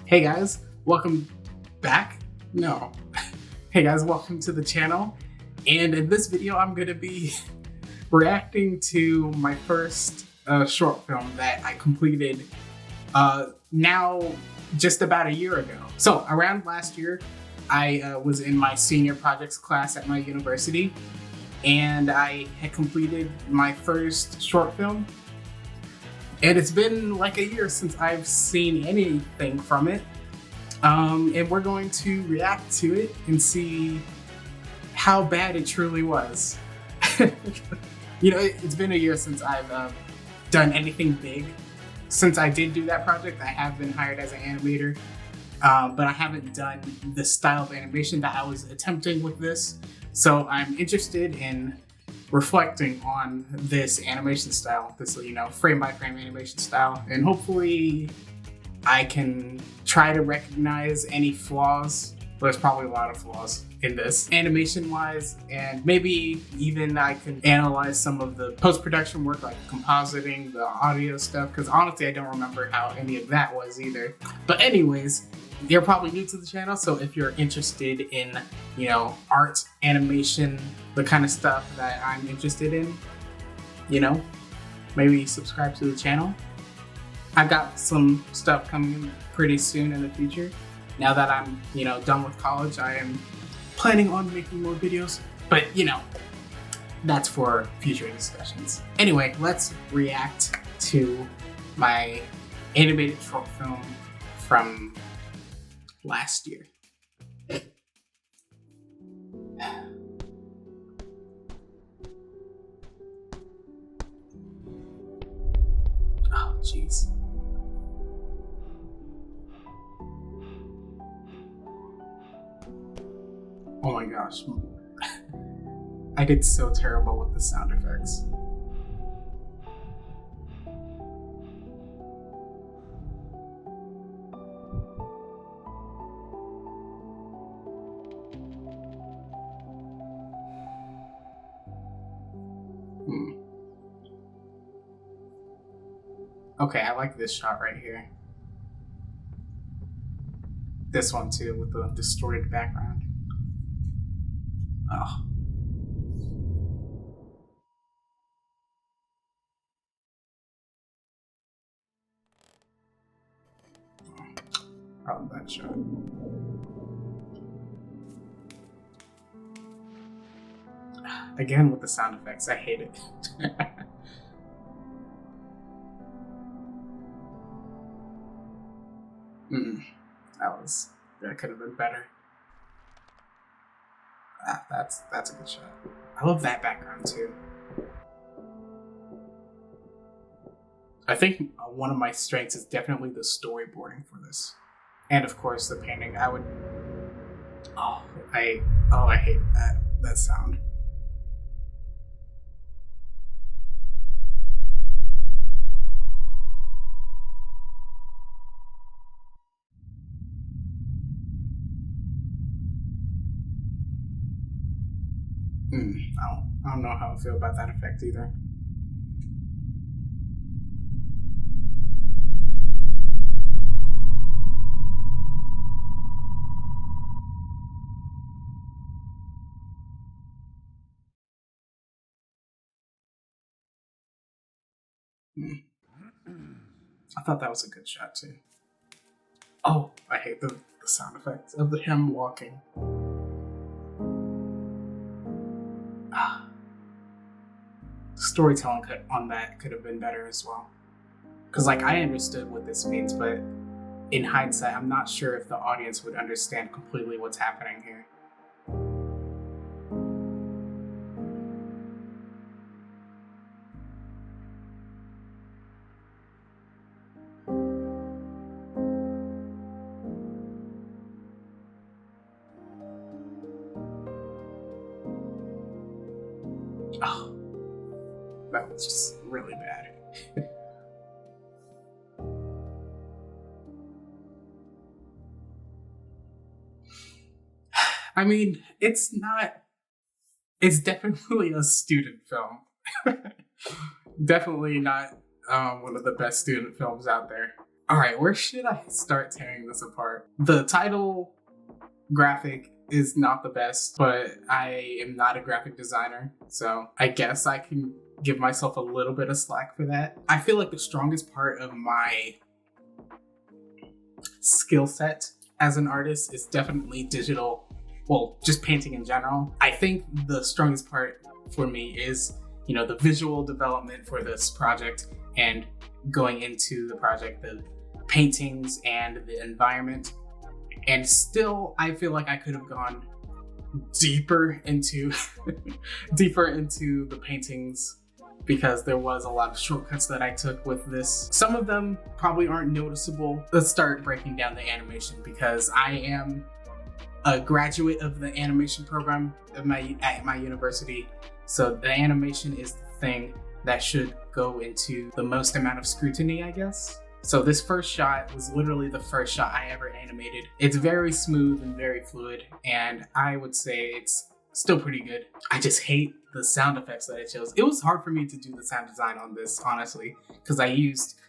Hey guys, welcome back. No. Hey guys, welcome to the channel. And in this video, I'm gonna be reacting to my first short film that I completed now just about a year ago. So around last year, I was in my senior projects class at my university, and I had completed my first short film. And it's been like a year since I've seen anything from it. And we're going to react to it and see how bad it truly was. You know, it's been a year since I've done anything big. Since I did do that project, I have been hired as an animator, but I haven't done the style of animation that I was attempting with this. So I'm interested in reflecting on this animation style, this, you know, frame by frame animation style, and hopefully I can try to recognize any flaws. There's probably a lot of flaws in this animation wise, and maybe even I can analyze some of the post-production work, like compositing, the audio stuff, because honestly I don't remember how any of that was either. But anyways, you're probably new to the channel, so if you're interested in, you know, art, animation, the kind of stuff that I'm interested in, you know, maybe subscribe to the channel. I've got some stuff coming pretty soon in the future. Now that I'm, you know, done with college, I am planning on making more videos, but you know, that's for future discussions. Anyway, let's react to my animated short film from last year. Oh, jeez. Oh my gosh. I did so terrible with the sound effects. Okay, I like this shot right here. This one too, with the distorted background. Oh. I love that shot. Again with the sound effects, I hate it. That could have been better. That's a good shot. I love that background too. I think one of my strengths is definitely the storyboarding for this, and of course the painting. I hate that sound. I don't know how I feel about that effect either. I thought that was a good shot too. Oh, I hate the sound effects of him walking. Storytelling on that could have been better as well. Because like I understood what this means, but in hindsight, I'm not sure if the audience would understand completely what's happening here. Oh, that was just really bad. I mean, it's definitely a student film. Definitely not one of the best student films out there. All right, where should I start tearing this apart? The title graphic is not the best, but I am not a graphic designer, so I guess I can give myself a little bit of slack for that. I feel like the strongest part of my skill set as an artist is definitely digital, well, just painting in general. I think the strongest part for me is, the visual development for this project and going into the project, the paintings and the environment. And still, I feel like I could have gone deeper into the paintings, because there was a lot of shortcuts that I took with this. Some of them probably aren't noticeable. Let's start breaking down the animation, because I am a graduate of the animation program at my university. So the animation is the thing that should go into the most amount of scrutiny, I guess. So this first shot was literally the first shot I ever animated. It's very smooth and very fluid, and I would say it's still pretty good. I just hate the sound effects that it chose. It was hard for me to do the sound design on this, honestly, because I used,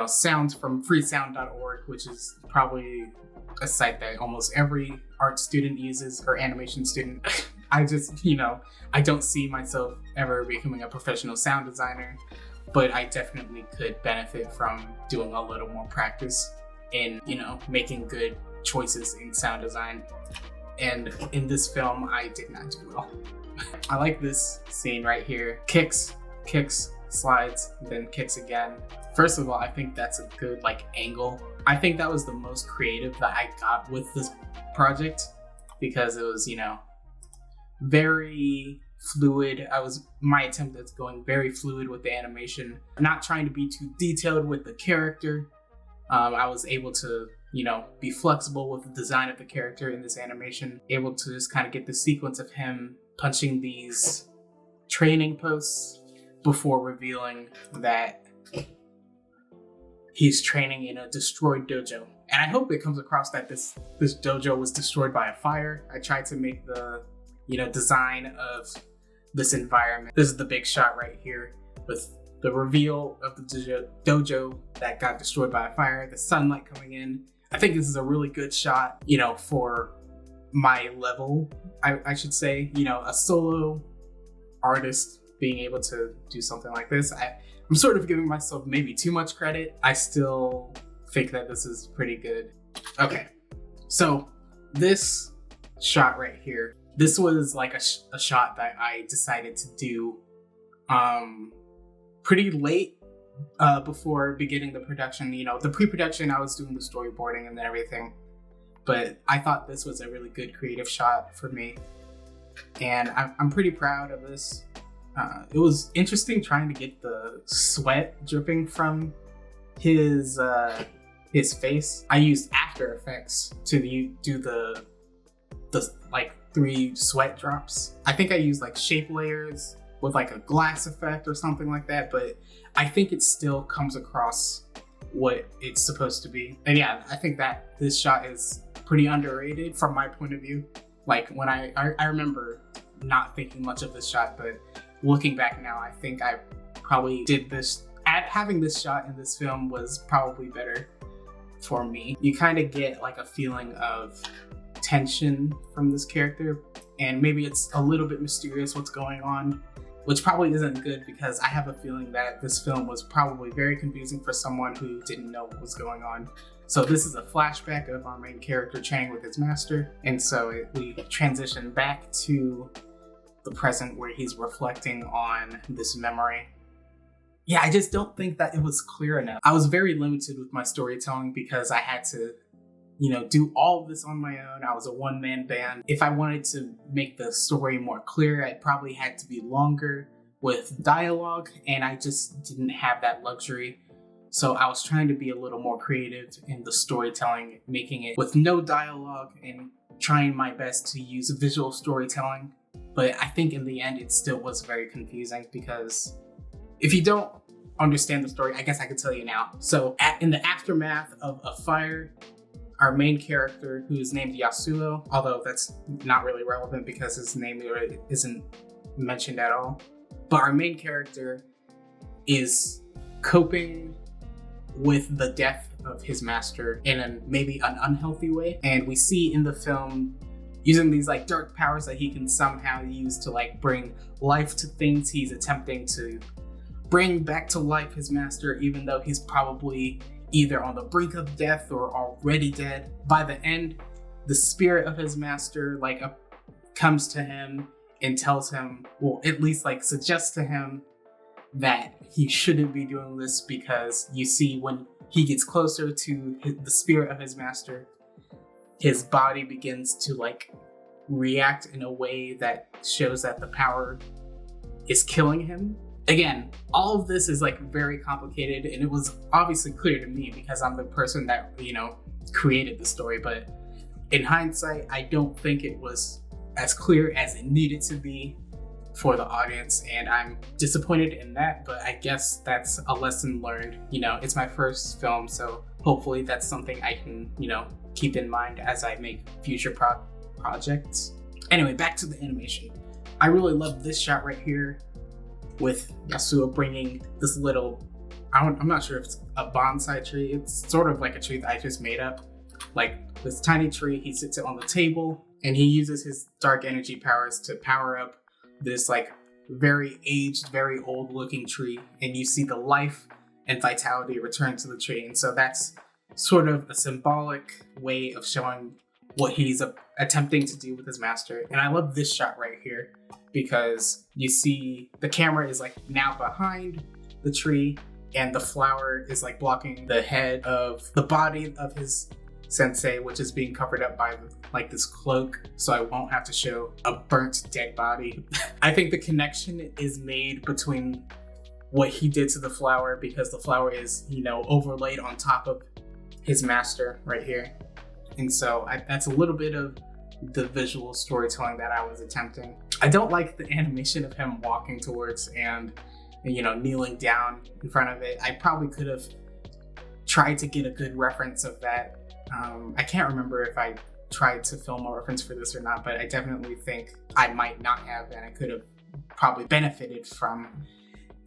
sounds from freesound.org, which is probably a site that almost every art student uses, or animation student. I just, I don't see myself ever becoming a professional sound designer, but I definitely could benefit from doing a little more practice in, making good choices in sound design. And in this film, I did not do well. I like this scene right here. Kicks, slides, then kicks again. First of all, I think that's a good angle. I think that was the most creative that I got with this project, because it was, very fluid. My attempt at going very fluid with the animation, not trying to be too detailed with the character. I was able to, be flexible with the design of the character in this animation, able to just kind of get the sequence of him punching these training posts before revealing that he's training in a destroyed dojo. And I hope it comes across that this dojo was destroyed by a fire. I tried to make the, design of this environment. This is the big shot right here with the reveal of the dojo that got destroyed by a fire, the sunlight coming in. I think this is a really good shot, for my level, I should say, a solo artist being able to do something like this. I'm sort of giving myself maybe too much credit. I still think that this is pretty good. Okay, so this shot right here, this was like a shot that I decided to do pretty late before beginning the production. The pre-production, I was doing the storyboarding and everything, but I thought this was a really good creative shot for me, and I'm pretty proud of this. It was interesting trying to get the sweat dripping from his face. I used After Effects to do the 3 sweat drops. I think I used shape layers with a glass effect or something like that, but I think it still comes across what it's supposed to be. And yeah, I think that this shot is pretty underrated from my point of view. When I remember not thinking much of this shot, but looking back now, I think I probably did this. Having this shot in this film was probably better for me. You kind of get a feeling of tension from this character, and maybe it's a little bit mysterious what's going on, which probably isn't good, because I have a feeling that this film was probably very confusing for someone who didn't know what was going on. So this is a flashback of our main character training with his master, and so we transition back to the present where he's reflecting on this memory. Yeah, I just don't think that it was clear enough. I was very limited with my storytelling because I had to do all of this on my own. I was a one-man band. If I wanted to make the story more clear, it probably had to be longer with dialogue, and I just didn't have that luxury. So I was trying to be a little more creative in the storytelling, making it with no dialogue and trying my best to use visual storytelling. But I think in the end, it still was very confusing, because if you don't understand the story, I guess I could tell you now. So in the aftermath of a fire, our main character, who is named Yasuo, although that's not really relevant because his name really isn't mentioned at all, but our main character is coping with the death of his master in maybe an unhealthy way. And we see in the film using these like dark powers that he can somehow use to like bring life to things. He's attempting to bring back to life his master, even though he's probably either on the brink of death or already dead. By the end, the spirit of his master like comes to him and tells him, well, at least like suggests to him that he shouldn't be doing this, because you see when he gets closer to the spirit of his master, his body begins to like react in a way that shows that the power is killing him. Again, all of this is like very complicated, and it was obviously clear to me because I'm the person that, you know, created the story. But in hindsight, I don't think it was as clear as it needed to be for the audience, and I'm disappointed in that. But I guess that's a lesson learned. You know, it's my first film, so hopefully that's something I can, you know, keep in mind as I make future projects. Anyway, back to the animation. I really love this shot right here with Yasuo bringing this little, I'm not sure if it's a bonsai tree. It's sort of like a tree that I just made up. Like this tiny tree, he sits it on the table and he uses his dark energy powers to power up this like very aged, very old looking tree. And you see the life and vitality return to the tree. And so that's sort of a symbolic way of showing what he's attempting to do with his master. And I love this shot right here because you see the camera is like now behind the tree and the flower is like blocking the head of the body of his sensei, which is being covered up by like this cloak, so I won't have to show a burnt dead body. I think the connection is made between what he did to the flower, because the flower is, you know, overlaid on top of his master right here. And so that's a little bit of the visual storytelling that I was attempting. I don't like the animation of him walking towards and, you know, kneeling down in front of it. I probably could have tried to get a good reference of that. I can't remember if I tried to film a reference for this or not, but I definitely think I might not have, and I could have probably benefited from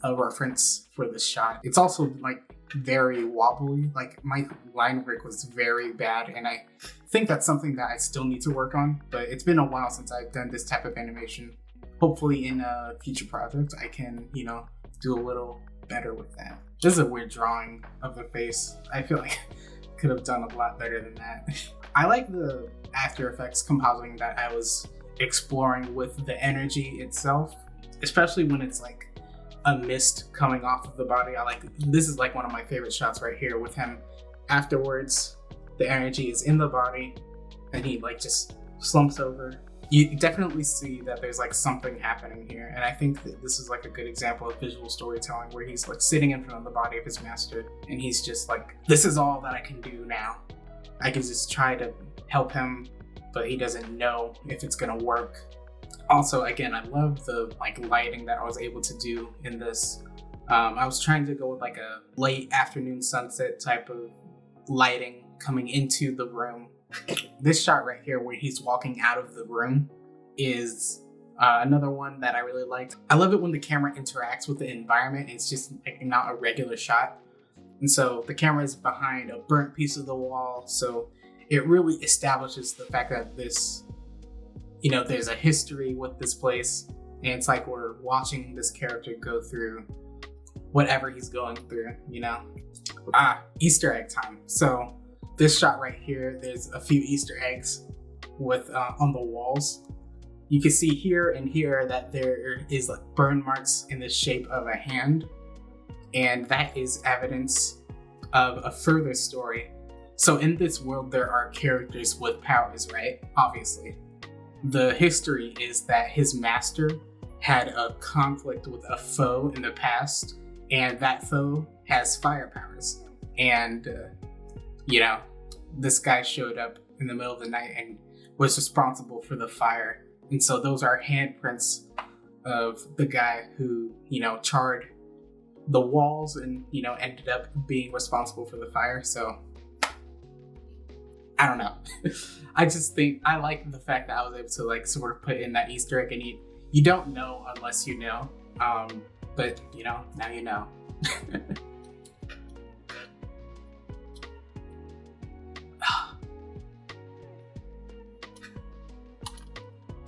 a reference for this shot. It's also like very wobbly. Like my line work was very bad, and I think that's something that I still need to work on, but it's been a while since I've done this type of animation. Hopefully in a future project I can, you know, do a little better with that. This is a weird drawing of the face. I feel like I could have done a lot better than that. I like the After Effects compositing that I was exploring with the energy itself, especially when it's like a mist coming off of the body. This is like one of my favorite shots right here with him. Afterwards, the energy is in the body and he like just slumps over. You definitely see that there's like something happening here. And I think that this is like a good example of visual storytelling where he's like sitting in front of the body of his master and he's just like, this is all that I can do now. I can just try to help him, but he doesn't know if it's gonna work. Also, again, I love the like lighting that I was able to do in this. I was trying to go with like a late afternoon sunset type of lighting coming into the room. This shot right here where he's walking out of the room is another one that I really liked. I love it when the camera interacts with the environment. It's just like not a regular shot. And so the camera is behind a burnt piece of the wall. So it really establishes the fact that this, you know, there's a history with this place. And it's like we're watching this character go through whatever he's going through, you know? Easter egg time. So this shot right here, there's a few Easter eggs with on the walls. You can see here and here that there is like burn marks in the shape of a hand. And that is evidence of a further story. So in this world, there are characters with powers, right? Obviously. The history is that his master had a conflict with a foe in the past, and that foe has fire powers. And, you know, this guy showed up in the middle of the night and was responsible for the fire. And so those are handprints of the guy who, you know, charred the walls and, you know, ended up being responsible for the fire. So I don't know. I just think I like the fact that I was able to like sort of put in that Easter egg, and you don't know unless you know. But you know, now you know.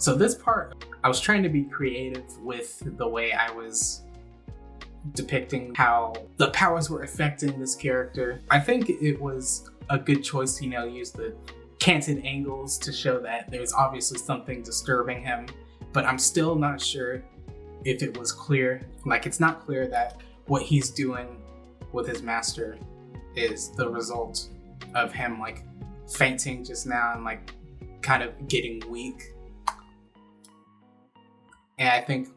So this part, I was trying to be creative with the way I was depicting how the powers were affecting this character. I think it was a good choice to, use the canted angles to show that there's obviously something disturbing him, but I'm still not sure if it was clear. Like, it's not clear that what he's doing with his master is the result of him like fainting just now and like kind of getting weak. And I think,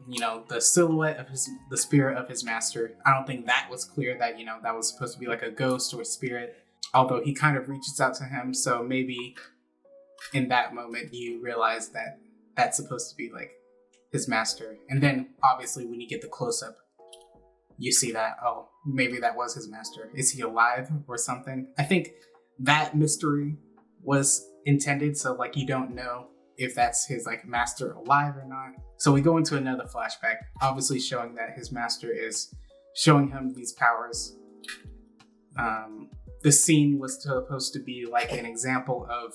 the silhouette of the spirit of his master, I don't think that was clear that, that was supposed to be like a ghost or a spirit, although he kind of reaches out to him. So maybe in that moment you realize that that's supposed to be like his master. And then obviously when you get the close-up, you see that, oh, maybe that was his master. Is he alive or something? I think that mystery was intended, so like you don't know if that's his like master alive or not. So we go into another flashback, obviously showing that his master is showing him these powers. This scene was supposed to be like an example of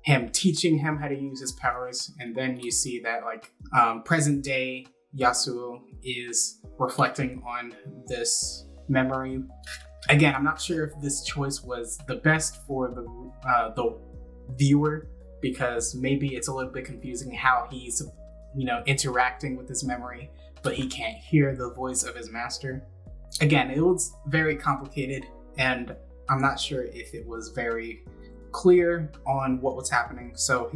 him teaching him how to use his powers, and then you see that like present day Yasuo is reflecting on this memory. Again, I'm not sure if this choice was the best for the viewer, because maybe it's a little bit confusing how he's interacting with his memory, but he can't hear the voice of his master. Again, it was very complicated, and I'm not sure if it was very clear on what was happening. So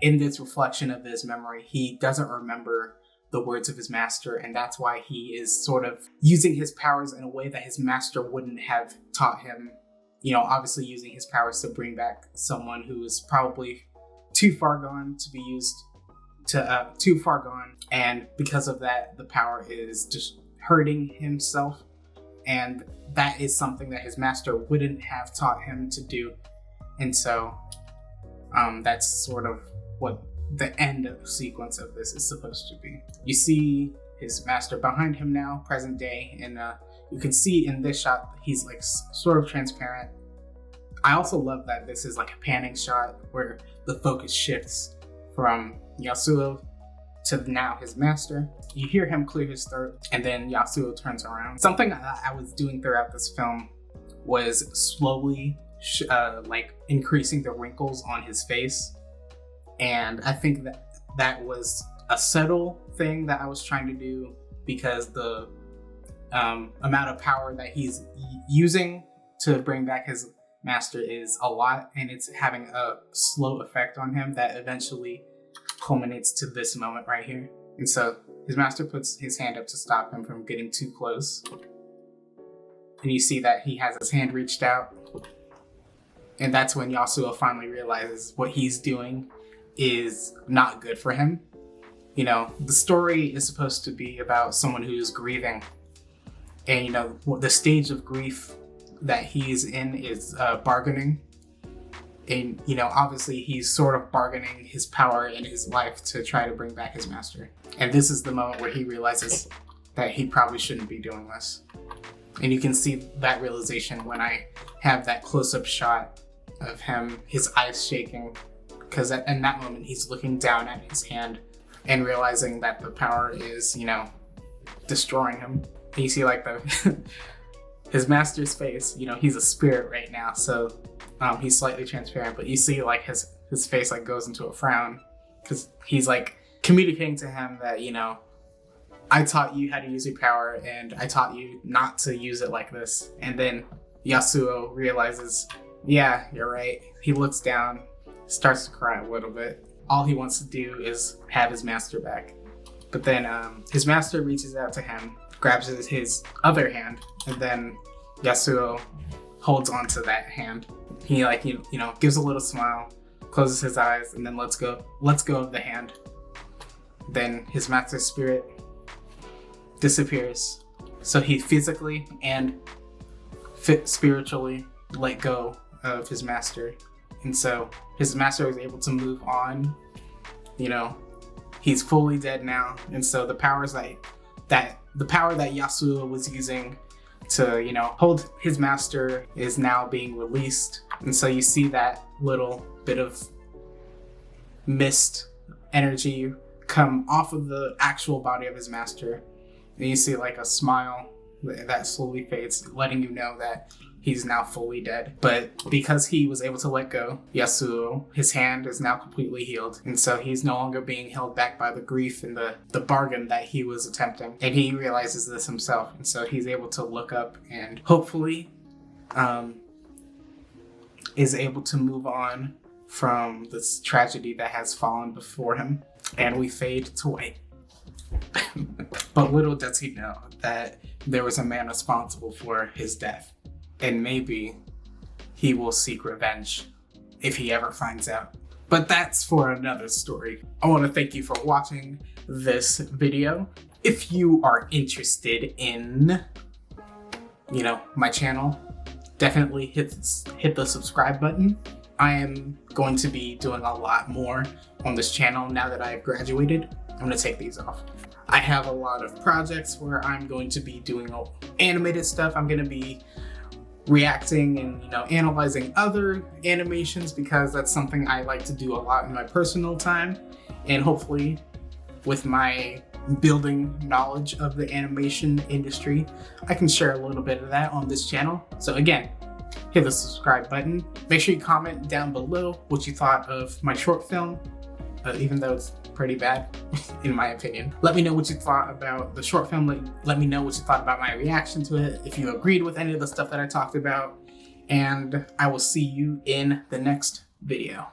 in this reflection of his memory, he doesn't remember the words of his master, and that's why he is sort of using his powers in a way that his master wouldn't have taught him. Obviously using his powers to bring back someone who is probably too far gone to be used too far gone, and because of that, the power is just hurting himself, and that is something that his master wouldn't have taught him to do. And so that's sort of what the end sequence of this is supposed to be. You see his master behind him now, present day, and you can see in this shot he's like sort of transparent. I also love that this is like a panning shot where the focus shifts from Yasuo to now his master. You hear him clear his throat, and then Yasuo turns around. Something that I was doing throughout this film was slowly like increasing the wrinkles on his face, and I think that was a subtle thing that I was trying to do, because the amount of power that he's using to bring back his master is a lot, and it's having a slow effect on him that eventually culminates to this moment right here. And so his master puts his hand up to stop him from getting too close, and you see that he has his hand reached out, and that's when Yasuo finally realizes what he's doing is not good for him. The story is supposed to be about someone who is grieving, and the stage of grief that he's in is bargaining. And obviously he's sort of bargaining his power in his life to try to bring back his master. And this is the moment where he realizes that he probably shouldn't be doing this. And you can see that realization when I have that close-up shot of him, his eyes shaking, because in that moment he's looking down at his hand and realizing that the power is, destroying him. And you see like his master's face, he's a spirit right now, so he's slightly transparent, but you see like his face like goes into a frown, because he's like communicating to him that, I taught you how to use your power, and I taught you not to use it like this. And then Yasuo realizes, yeah, you're right. He looks down, starts to cry a little bit. All he wants to do is have his master back. But then his master reaches out to him, grabs his other hand, and then Yasuo holds onto that hand. He gives a little smile, closes his eyes, and then lets go of the hand. Then his master's spirit disappears. So he physically and spiritually let go of his master. And so his master is able to move on. He's fully dead now. And so the power that Yasuo was using to, hold his master is now being released. And so you see that little bit of mist energy come off of the actual body of his master. And you see like a smile that slowly fades, letting you know that he's now fully dead. But because he was able to let go, Yasuo, his hand is now completely healed. And so he's no longer being held back by the grief and the bargain that he was attempting. And he realizes this himself. And so he's able to look up and hopefully is able to move on from this tragedy that has fallen before him. And we fade to white. But little does he know that there was a man responsible for his death. And maybe he will seek revenge if he ever finds out. But that's for another story. I want to thank you for watching this video. If you are interested in, my channel, definitely hit the subscribe button. I am going to be doing a lot more on this channel now that I've graduated. I'm going to take these off. I have a lot of projects where I'm going to be doing animated stuff. I'm going to be reacting and analyzing other animations because that's something I like to do a lot in my personal time. And hopefully with my building knowledge of the animation industry, I can share a little bit of that on this channel. So again, hit the subscribe button. Make sure you comment down below what you thought of my short film, even though it's pretty bad in my opinion. Let me know what you thought about the short film. Let me know what you thought about my reaction to it, if you agreed with any of the stuff that I talked about, and I will see you in the next video.